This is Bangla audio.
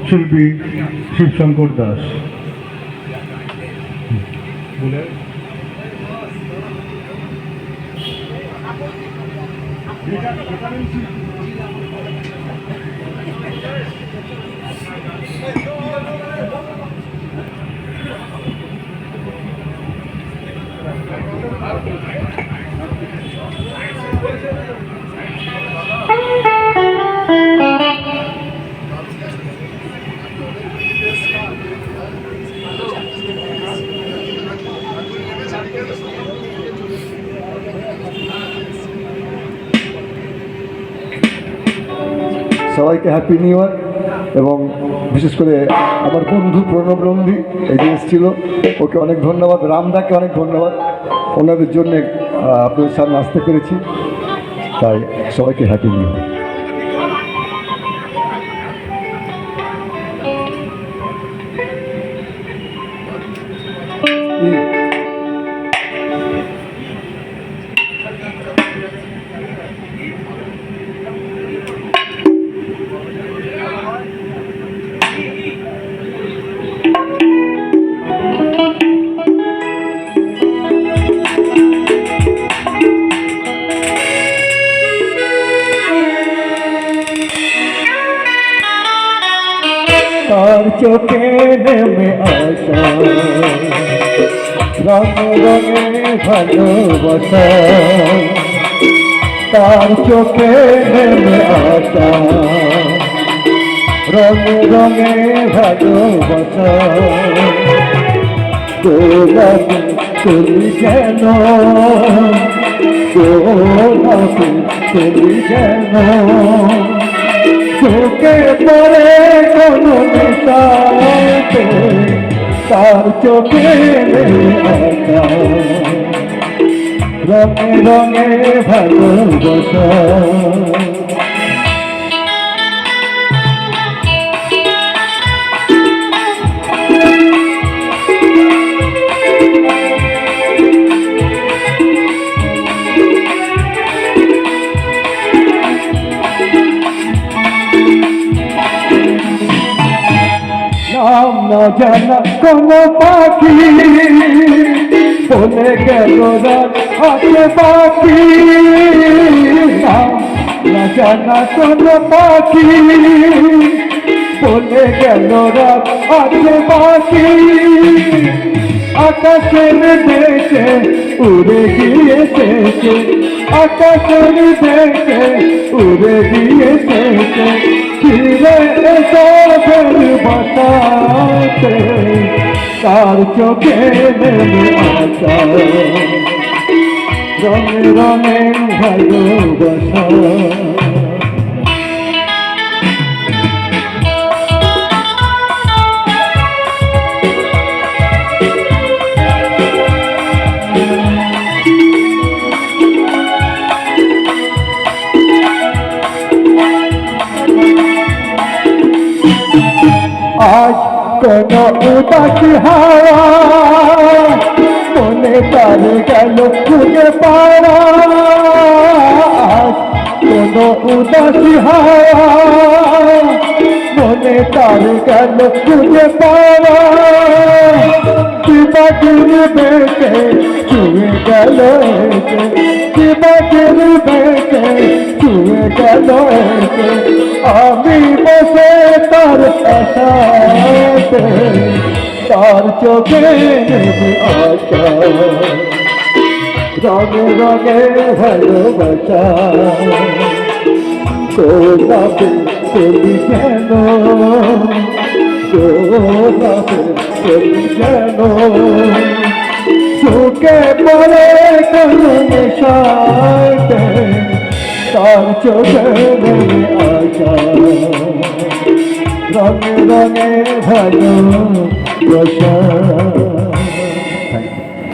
শিল্পী শিবশঙ্কর দাস। সবাইকে হ্যাপি নিউ ইয়ার। এবং বিশেষ করে আমার বন্ধু প্রণব নন্দী এই যে এসেছিল, ওকে অনেক ধন্যবাদ। রামদাকে অনেক ধন্যবাদ, ওনাদের জন্যে আপনাদের সামনে আসতে পেরেছি। তাই সবাইকে হ্যাপি নিউ ইয়ার। তার চোখে নেমে আসা রঙ রঙে ভালোবাসা, তার চোখে নেমে আসা রঙ রঙে ভালোবাসা। গোলাপে তুমি যেন, গোলাপে তুমি যেন চোখে পড়ে কোনো নেশাতে, তার চোখে আসা রঙে রঙে ভালোবাসা। নাম না জানা কোনো পাখি বলে গেল রাত আছে পাখি, নাম না জানা কোনো পাখি বলে গেল রাত আছে পাখি। আকাশের দেশে উড়ে গিয়েছে, আকাশের দেশে উড়ে গিয়েছে ফিরে এসবের বাতাসে, তার চোখে নেমে আসা রঙে রঙে ভালোবাসা। আজ কোনো উদাসী হাওয়া মনে তার গেল খুঁজে পাওয়া, আজ কোনো উদাসী হাওয়া মনে তার গেল খুঁজে পাওয়া। শিবাজির বেশে ছুঁয়ে গেল, শিবাজির বেশে ছুঁয়ে গেল, আমি বসে তার আশাতে, তার চোখে নেমে আসা রঙে রঙে ভালোবাসা। গোলাপে তুমি যেন, গোলাপে তুমি যেন চোখে পড়ে কোনো নেশাতে, তার চোখে নেমে আসা রঙে রঙে ভালোবাসা।